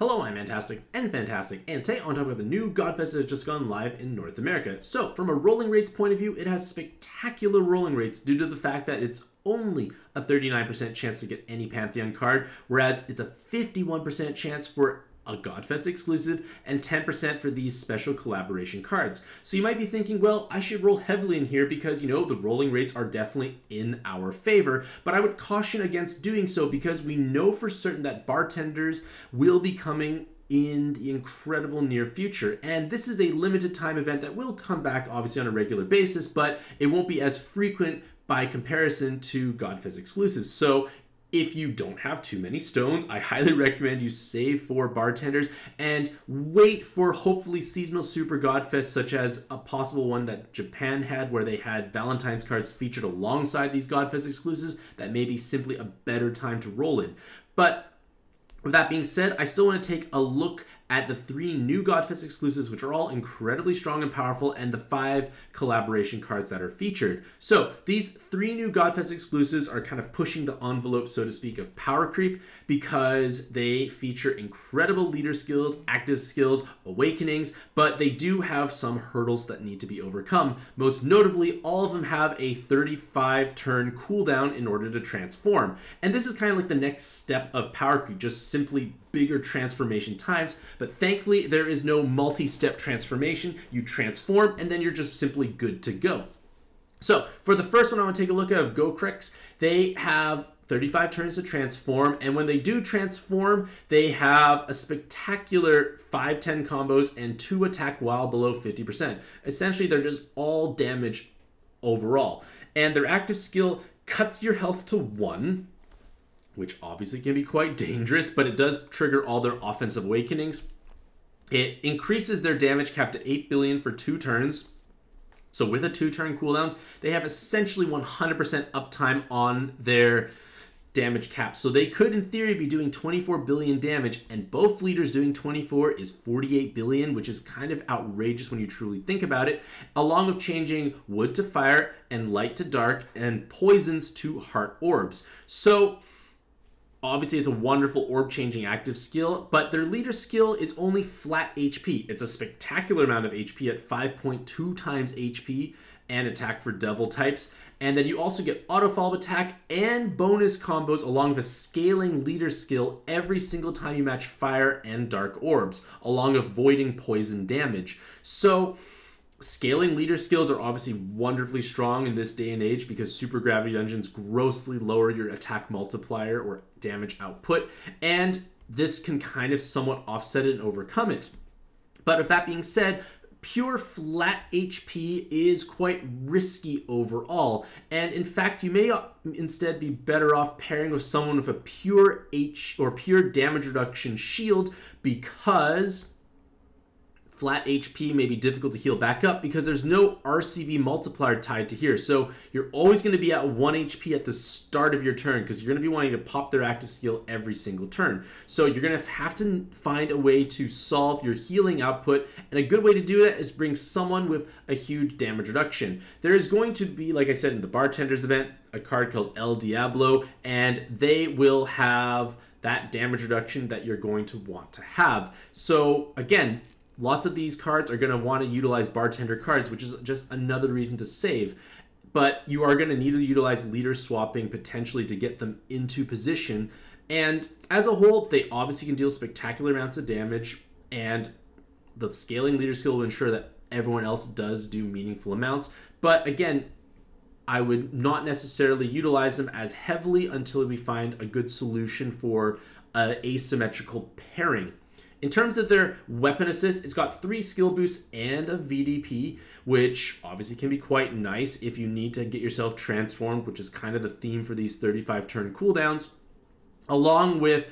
Hello, I'm Mantastic'c and Fantastic, and today I want to talk about the new Godfest that has just gone live in North America. So, from a rolling rates point of view, it has spectacular rolling rates due to the fact that it's only a 39% chance to get any Pantheon card, whereas it's a 51% chance for a Godfest exclusive and 10% for these special collaboration cards. So you might be thinking, well, I should roll heavily in here because, the rolling rates are definitely in our favor, but I would caution against doing so because we know for certain that Bartenders will be coming in the incredible near future. And this is a limited time event that will come back obviously on a regular basis, but it won't be as frequent by comparison to Godfest exclusives. So if you don't have too many stones, I highly recommend you save for Bartenders and wait for hopefully seasonal Super Godfest, such as a possible one that Japan had where they had Valentine's cards featured alongside these Godfest exclusives. That may be simply a better time to roll in. But with that being said, I still want to take a look at the 3 new Godfest exclusives, which are all incredibly strong and powerful, and the 5 collaboration cards that are featured. So these 3 new Godfest exclusives are kind of pushing the envelope, so to speak, of power creep because they feature incredible leader skills, active skills, awakenings, but they do have some hurdles that need to be overcome. Most notably, all of them have a 35 turn cooldown in order to transform. And this is kind of like the next step of power creep, just simply bigger transformation times, but thankfully there is no multi-step transformation. You transform and then you're just simply good to go. So for the first one I want to take a look at of Gokrex, they have 35 turns to transform, and when they do transform, they have a spectacular 5-10 combos and 2 attack while below 50%. Essentially, they're just all damage overall. And their active skill cuts your health to 1, which obviously can be quite dangerous, but it does trigger all their offensive awakenings. It increases their damage cap to 8 billion for 2 turns. So with a 2-turn cooldown, they have essentially 100% uptime on their damage cap. So they could, in theory, be doing 24 billion damage, and both leaders doing 24 is 48 billion, which is kind of outrageous when you truly think about it, along with changing wood to fire and light to dark and poisons to heart orbs. So obviously, it's a wonderful orb-changing active skill, but their leader skill is only flat HP. It's a spectacular amount of HP at 5.2 times HP and attack for devil types. And then you also get auto-follow attack and bonus combos along with a scaling leader skill every single time you match fire and dark orbs, along with voiding poison damage. So scaling leader skills are obviously wonderfully strong in this day and age because super gravity dungeons grossly lower your attack multiplier or damage output, and this can kind of somewhat offset it and overcome it. But with that being said, pure flat HP is quite risky overall, and in fact you may instead be better off pairing with someone with a pure pure damage reduction shield, because flat HP may be difficult to heal back up because there's no RCV multiplier tied to here. So you're always going to be at 1 HP at the start of your turn because you're going to be wanting to pop their active skill every single turn. So you're going to have to find a way to solve your healing output, and a good way to do that is bring someone with a huge damage reduction. There is going to be, like I said, in the Bartenders event, a card called El Diablo, and they will have that damage reduction that you're going to want to have. So again, lots of these cards are going to want to utilize bartender cards, which is just another reason to save. But you are going to need to utilize leader swapping potentially to get them into position. And as a whole, they obviously can deal spectacular amounts of damage, and the scaling leader skill will ensure that everyone else does do meaningful amounts. But again, I would not necessarily utilize them as heavily until we find a good solution for an asymmetrical pairing. In terms of their weapon assist, it's got 3 skill boosts and a VDP, which obviously can be quite nice if you need to get yourself transformed, which is kind of the theme for these 35 turn cooldowns, along with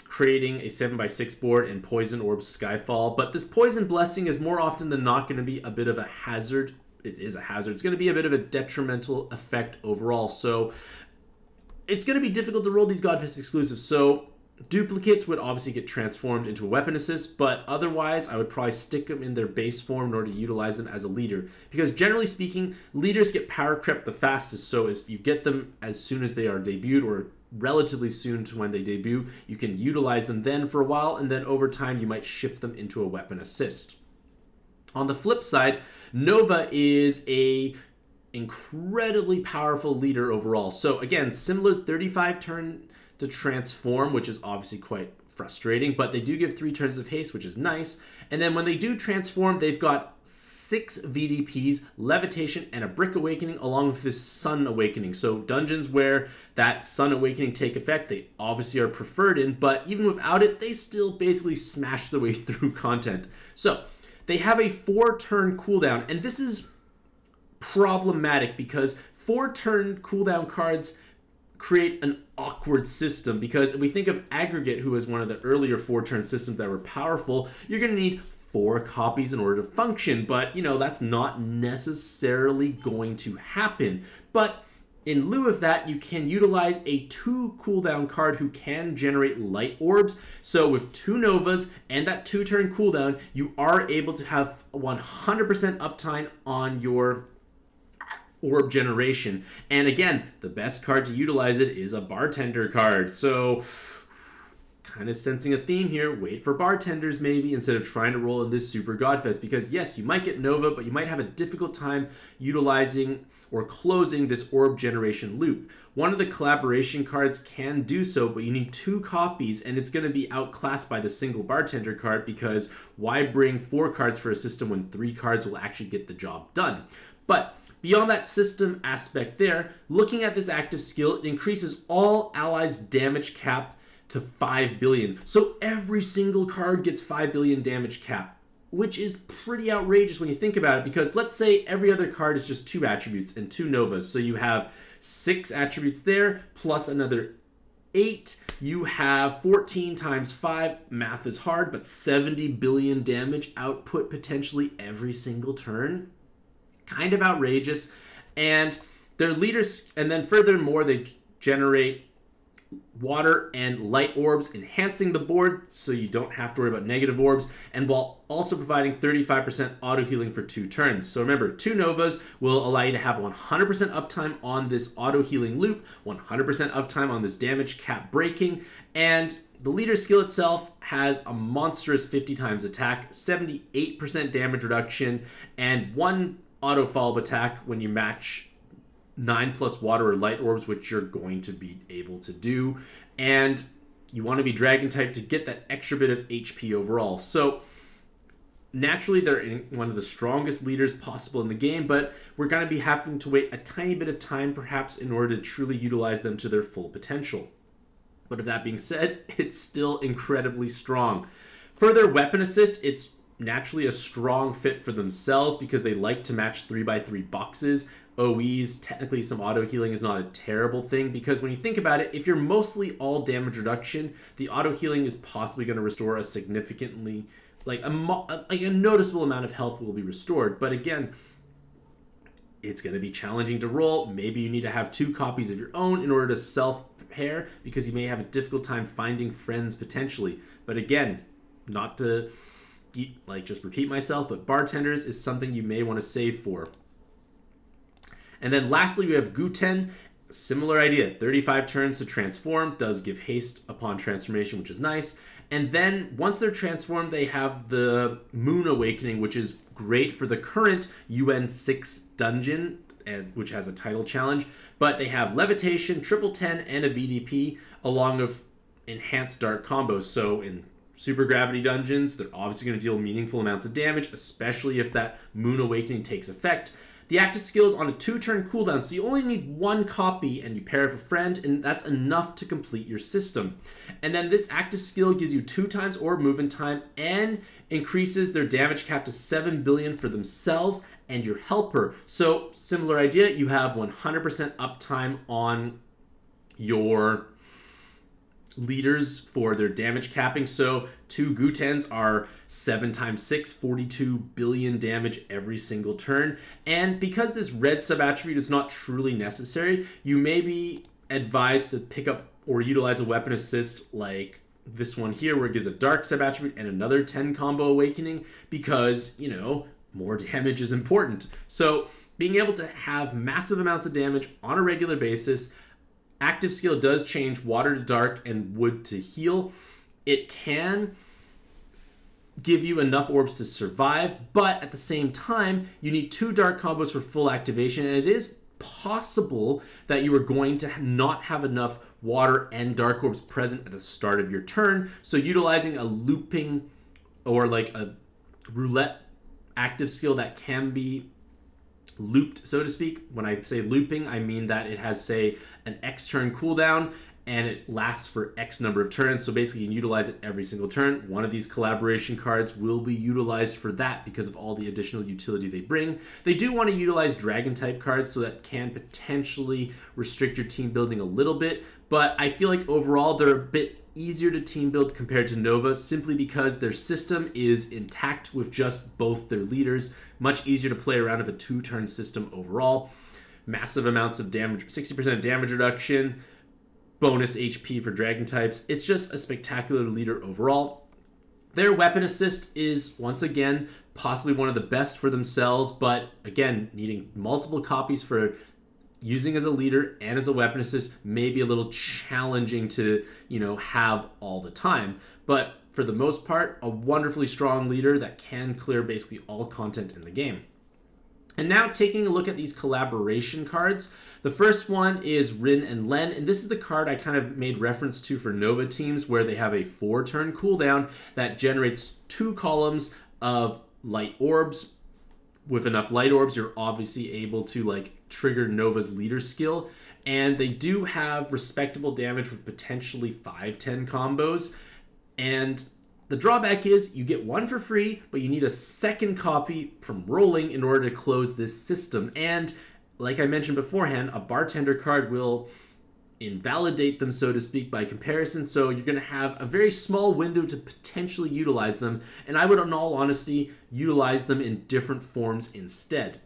creating a 7x6 board and Poison Orb Skyfall. But this Poison Blessing is more often than not going to be a bit of a hazard. It is a hazard. It's going to be a bit of a detrimental effect overall. So it's going to be difficult to roll these Godfest exclusives. So duplicates would obviously get transformed into a weapon assist, but otherwise I would probably stick them in their base form in order to utilize them as a leader, because generally speaking, leaders get power crept the fastest. So if you get them as soon as they are debuted or relatively soon to when they debut. You can utilize them then for a while, and then over time you might shift them into a weapon assist. On the flip side, Nova is a incredibly powerful leader overall. So again, similar 35 turn to transform, which is obviously quite frustrating, but they do give 3 turns of haste, which is nice. And then when they do transform, they've got 6 VDPs, Levitation, and a Brick Awakening, along with this Sun Awakening. So dungeons where that Sun Awakening take effect, they obviously are preferred in, but even without it, they still basically smash their way through content. So they have a 4-turn cooldown, and this is problematic because 4-turn cooldown cards create an awkward system, because if we think of Aggregate, who was one of the earlier 4-turn systems that were powerful, you're going to need 4 copies in order to function, but you know, that's not necessarily going to happen. But in lieu of that, you can utilize a 2 cooldown card who can generate light orbs. So with 2 Novas and that 2-turn cooldown, you are able to have 100% uptime on your orb generation. And again, the best card to utilize it is a Bartender card. So kind of sensing a theme here. Wait for Bartenders maybe instead of trying to roll in this Super Godfest, because yes, you might get Nova, but you might have a difficult time utilizing or closing this orb generation loop. One of the collaboration cards can do so, but you need 2 copies, and it's going to be outclassed by the single Bartender card, because why bring 4 cards for a system when 3 cards will actually get the job done? But beyond that system aspect there, looking at this active skill, it increases all allies' damage cap to 5 billion. So every single card gets 5 billion damage cap, which is pretty outrageous when you think about it, because let's say every other card is just 2 attributes and 2 Novas. So you have 6 attributes there, plus another 8. You have 14 times 5, math is hard, but 70 billion damage output potentially every single turn. Kind of outrageous. And their leaders, and then furthermore, they generate water and light orbs, enhancing the board so you don't have to worry about negative orbs, and while also providing 35% auto healing for 2 turns. So remember, 2 Novas will allow you to have 100% uptime on this auto healing loop, 100% uptime on this damage cap breaking, and the leader skill itself has a monstrous 50 times attack, 78% damage reduction, and 1 auto follow-up attack when you match 9+ water or light orbs, which you're going to be able to do. And you want to be dragon type to get that extra bit of HP overall. So naturally, they're one of the strongest leaders possible in the game, but we're going to be having to wait a tiny bit of time perhaps in order to truly utilize them to their full potential. But with that being said, it's still incredibly strong. For their weapon assist, it's naturally a strong fit for themselves because they like to match 3x3 boxes. OEs, technically some auto healing is not a terrible thing, because when you think about it, if you're mostly all damage reduction, the auto healing is possibly going to restore a significantly, like a noticeable amount of health will be restored. But again, it's going to be challenging to roll. Maybe you need to have 2 copies of your own in order to self-prepare, because you may have a difficult time finding friends potentially. But again, not to just repeat myself, but Bartenders is something you may want to save for. And then lastly, we have Guten. Similar idea, 35 turns to transform, does give haste upon transformation, which is nice. And then once they're transformed, they have the Moon Awakening, which is great for the current UN 6 dungeon, which has a title challenge. But they have Levitation, Triple 10, and a VDP, along with enhanced dart combos. So in Super Gravity dungeons, they're obviously going to deal meaningful amounts of damage, especially if that Moon Awakening takes effect. The active skill is on a 2-turn cooldown, so you only need 1 copy and you pair it with a friend, and that's enough to complete your system. And then this active skill gives you 2 times orb movement time and increases their damage cap to 7 billion for themselves and your helper. So similar idea, you have 100% uptime on your leaders for their damage capping. So 2 Gutens are 7 times 6, 42 billion damage every single turn. And because this red sub-attribute is not truly necessary, you may be advised to pick up or utilize a weapon assist like this one here, where it gives a dark sub-attribute and another 10 combo awakening, because, you know, more damage is important. So being able to have massive amounts of damage on a regular basis, active skill does change water to dark and wood to heal. It can give you enough orbs to survive, but at the same time, you need 2 dark combos for full activation, and it is possible that you are going to not have enough water and dark orbs present at the start of your turn, so utilizing a looping or like a roulette active skill that can be looped, so to speak. When I say looping, I mean that it has, say, an X turn cooldown and it lasts for X number of turns, so basically you can utilize it every single turn. One of these collaboration cards will be utilized for that because of all the additional utility they bring. They do want to utilize dragon type cards, so that can potentially restrict your team building a little bit, but I feel like overall they're a bit easier to team build compared to Nova, simply because their system is intact with just both their leaders. Much easier to play around of a 2-turn system overall. Massive amounts of damage, 60% damage reduction, bonus HP for dragon types. It's just a spectacular leader overall. Their weapon assist is, once again, possibly one of the best for themselves, but again, needing multiple copies for using as a leader and as a weapon assist may be a little challenging to, have all the time. But for the most part, a wonderfully strong leader that can clear basically all content in the game. And now taking a look at these collaboration cards. The first one is Ren Len, and this is the card I kind of made reference to for Nova teams, where they have a 4-turn cooldown that generates 2 columns of light orbs. With enough light orbs, you're obviously able to trigger Nova's leader skill, and they do have respectable damage with potentially 5-10 combos. And the drawback is you get 1 for free, but you need a second copy from rolling in order to close this system. And like I mentioned beforehand, a bartender card will invalidate them, so to speak, by comparison. So you're going to have a very small window to potentially utilize them. And I would, in all honesty, utilize them in different forms instead.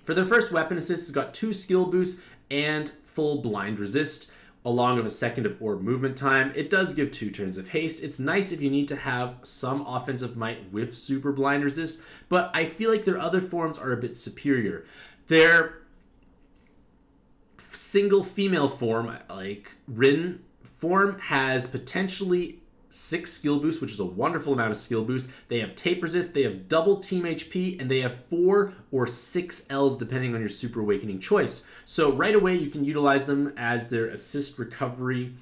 For their first weapon assist, it's got 2 skill boosts and full blind resist, along with a second of orb movement time. It does give 2 turns of haste. It's nice if you need to have some offensive might with super blind resist, but I feel like their other forms are a bit superior. Their single female form, like Rin form, has potentially 6 skill boosts, which is a wonderful amount of skill boost. They have tape resist, they have double team HP, and they have 4 or 6 Ls depending on your super awakening choice. So right away you can utilize them as their assist recovery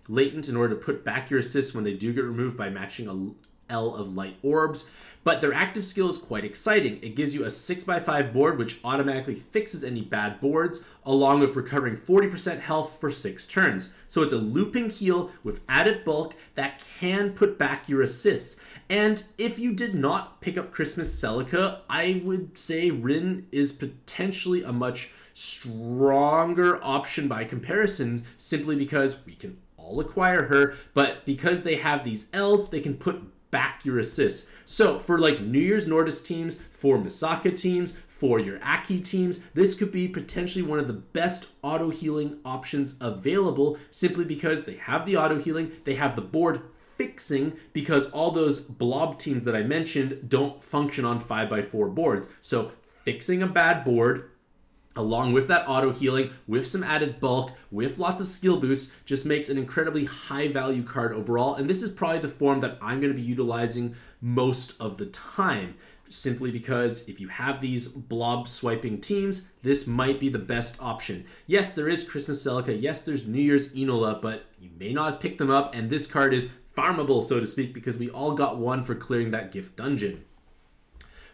latent in order to put back your assists when they do get removed by matching a L of light orbs. But their active skill is quite exciting. It gives you a 6x5 board, which automatically fixes any bad boards, along with recovering 40% health for 6 turns. So it's a looping heal with added bulk that can put back your assists. And if you did not pick up Christmas Celica, I would say Rin is potentially a much stronger option by comparison, simply because we can all acquire her, but because they have these Ls, they can put back your assists. So for New Year's Nordis teams, for Misaka teams, for your Aki teams, this could be potentially one of the best auto healing options available, simply because they have the auto healing, they have the board fixing, because all those blob teams that I mentioned don't function on 5x4 boards. So fixing a bad board, along with that auto healing, with some added bulk, with lots of skill boosts, just makes an incredibly high value card overall. And this is probably the form that I'm going to be utilizing most of the time, simply because if you have these blob swiping teams, this might be the best option. Yes, there is Christmas Celica, yes, there's New Year's Enola, but you may not have picked them up, and this card is farmable, so to speak, because we all got one for clearing that gift dungeon.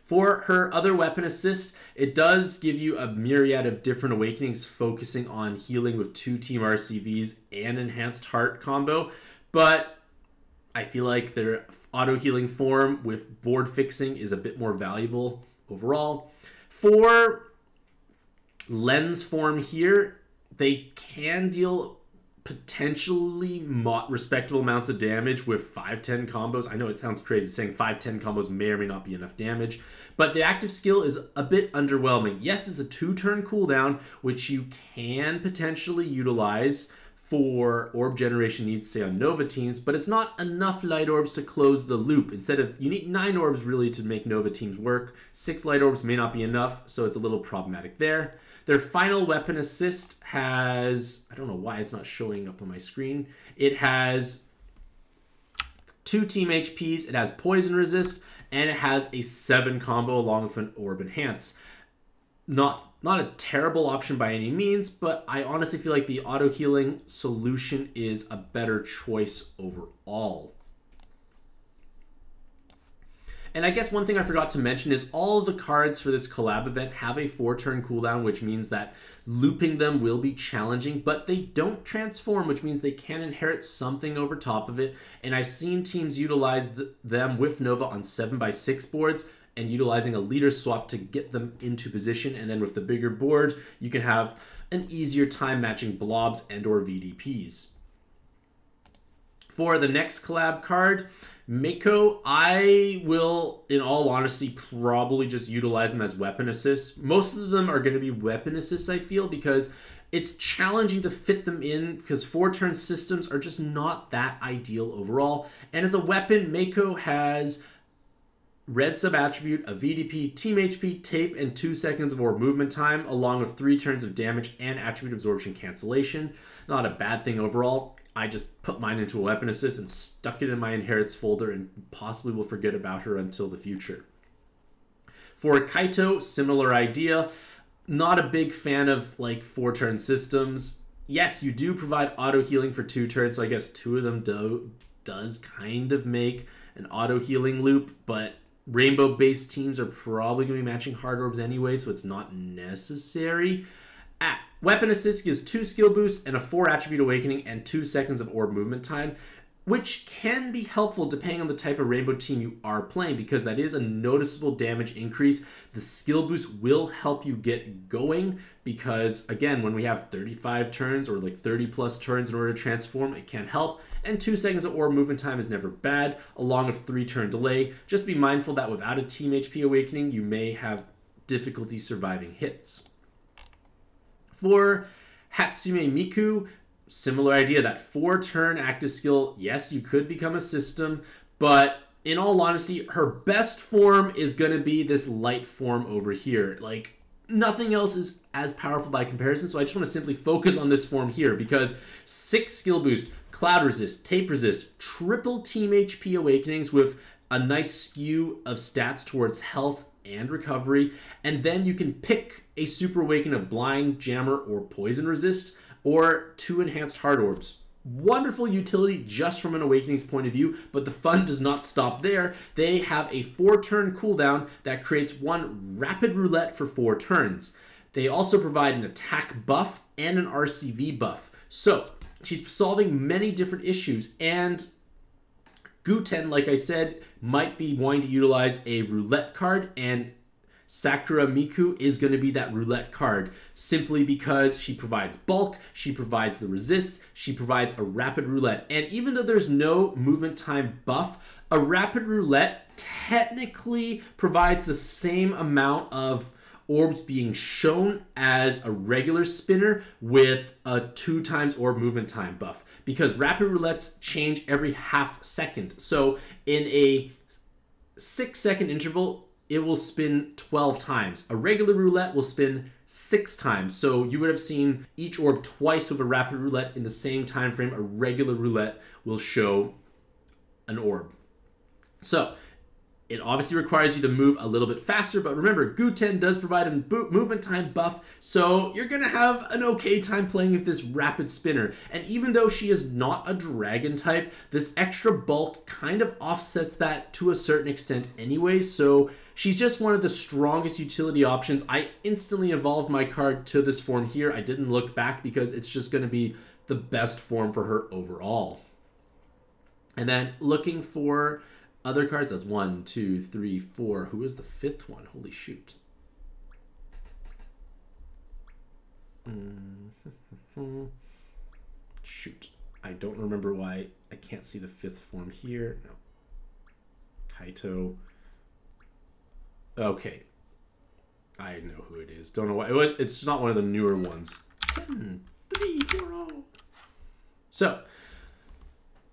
For her other weapon assist, it does give you a myriad of different awakenings, focusing on healing with 2 team RCVs and enhanced heart combo, but I feel like their auto healing form with board fixing is a bit more valuable overall. For Len's form here, they can deal potentially respectable amounts of damage with 5-10 combos. I know it sounds crazy saying 5-10 combos may or may not be enough damage, but the active skill is a bit underwhelming. Yes, it's a 2-turn cooldown, which you can potentially utilize for orb generation needs, say on Nova teams, but it's not enough light orbs to close the loop. Instead of, you need 9 orbs really to make Nova teams work. 6 light orbs may not be enough, so it's a little problematic there. Their final weapon assist has, I don't know why it's not showing up on my screen. It has 2 team HPs, it has poison resist, and it has a 7 combo along with an orb enhance. Not a terrible option by any means, but I honestly feel like the auto healing solution is a better choice overall. And I guess one thing I forgot to mention is all of the cards for this collab event have a 4-turn cooldown, which means that looping them will be challenging, but they don't transform, which means they can inherit something over top of it. And I've seen teams utilize them with Nova on 7x6 boards and utilizing a leader swap to get them into position. And then with the bigger board, you can have an easier time matching blobs and or VDPs. For the next collab card, Miku, I will, in all honesty, probably just utilize them as weapon assists. Most of them are going to be weapon assists, I feel, because it's challenging to fit them in because 4-turn systems are just not that ideal overall. And as a weapon, Miku has red sub-attribute, a VDP, team HP, tape, and 2 seconds of orb movement time, along with 3 turns of damage and attribute absorption cancellation. Not a bad thing overall. I just put mine into a weapon assist and stuck it in my inherits folder and possibly will forget about her until the future. For Kaito, similar idea. Not a big fan of like 4-turn systems. Yes, you do provide auto healing for 2 turns, so I guess 2 of them does kind of make an auto healing loop, but rainbow-based teams are probably going to be matching hard orbs anyway, so it's not necessary. Weapon assist gives 2 skill boosts and a 4 attribute awakening and 2 seconds of orb movement time, which can be helpful depending on the type of rainbow team you are playing because that is a noticeable damage increase. The skill boost will help you get going because, again, when we have 35 turns or like 30 plus turns in order to transform, it can help. And 2 seconds of orb movement time is never bad, along with 3-turn delay. Just be mindful that without a team HP awakening, you may have difficulty surviving hits. For Hatsume Miku, similar idea, that 4-turn active skill, yes, you could become a system, but in all honesty, her best form is going to be this light form over here. Like, nothing else is as powerful by comparison, so I just want to simply focus on this form here because 6 skill boost, cloud resist, tape resist, triple team HP awakenings with a nice skew of stats towards health and recovery, and then you can pick a super awaken of blind, jammer, or poison resist, or 2 enhanced hard orbs. Wonderful utility just from an awakening's point of view, but the fun does not stop there. They have a 4-turn cooldown that creates 1 rapid roulette for 4 turns. They also provide an attack buff and an RCV buff. So she's solving many different issues, and Guten, like I said, might be wanting to utilize a roulette card, and Sakura Miku is going to be that roulette card simply because she provides bulk, she provides the resists, she provides a rapid roulette. And even though there's no movement time buff, a rapid roulette technically provides the same amount of orbs being shown as a regular spinner with a 2 times orb movement time buff because rapid roulettes change every half second. So in a 6-second interval, it will spin 12 times. A regular roulette will spin 6 times. So you would have seen each orb twice with a rapid roulette in the same time frame. A regular roulette will show an orb. So it obviously requires you to move a little bit faster, but remember, Guten does provide a movement time buff, so you're going to have an okay time playing with this rapid spinner. And even though she is not a dragon type, this extra bulk kind of offsets that to a certain extent anyway, so she's just one of the strongest utility options. I instantly evolved my card to this form here. I didn't look back because it's just going to be the best form for her overall. And then looking for other cards, that's 1, 2, 3, 4. Who is the 5th one? Holy shoot. Shoot. I don't remember why I can't see the 5th form here. No. Kaito. Okay. I know who it is. Don't know why. It's not one of the newer ones. 10, 3, 4, 0. So,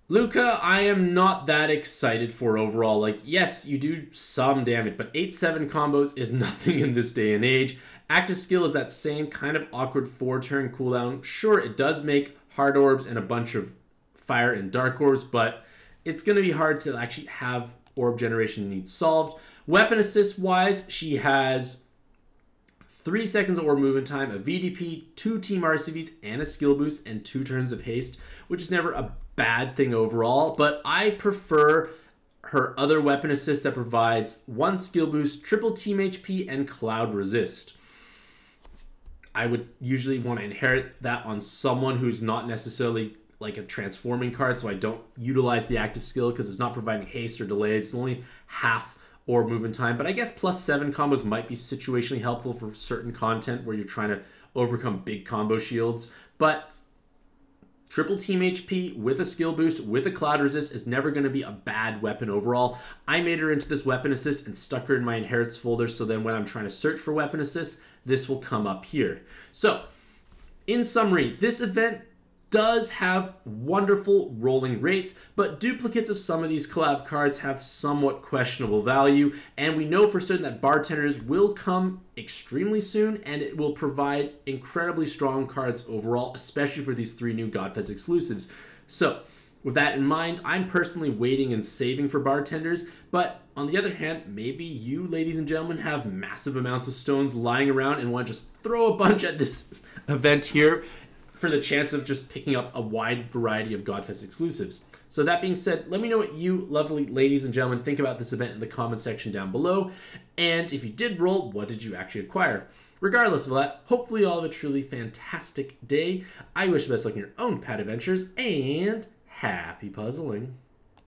Luca, I am not that excited for overall. Like, yes, you do some damage, but 8-7 combos is nothing in this day and age. Active skill is that same kind of awkward 4-turn cooldown. Sure, it does make hard orbs and a bunch of fire and dark orbs, but it's going to be hard to actually have orb generation needs solved. Weapon assist wise, she has 3 seconds of orb movement time, a VDP, 2 team RCVs, and a skill boost, and 2 turns of haste, which is never a bad thing overall, but I prefer her other weapon assist that provides 1 skill boost, triple team HP, and cloud resist. I would usually want to inherit that on someone who's not necessarily like a transforming card, so I don't utilize the active skill because it's not providing haste or delay. It's only half orb movement time, but I guess +7 combos might be situationally helpful for certain content where you're trying to overcome big combo shields. But triple team HP with a skill boost with a cloud resist is never going to be a bad weapon overall. I made her into this weapon assist and stuck her in my inherits folder, so then when I'm trying to search for weapon assist, this will come up here. So in summary, this event does have wonderful rolling rates, but duplicates of some of these collab cards have somewhat questionable value, and we know for certain that Bartenders will come extremely soon, and it will provide incredibly strong cards overall, especially for these 3 new Godfest exclusives. So with that in mind, I'm personally waiting and saving for Bartenders, but on the other hand, maybe you, ladies and gentlemen, have massive amounts of stones lying around and want to just throw a bunch at this event here for the chance of just picking up a wide variety of Godfest exclusives. So that being said, let me know what you lovely ladies and gentlemen think about this event in the comment section down below. And if you did roll, what did you actually acquire? Regardless of that, hopefully you all have a truly fantastic day. I wish you best luck in your own pad adventures, and happy puzzling.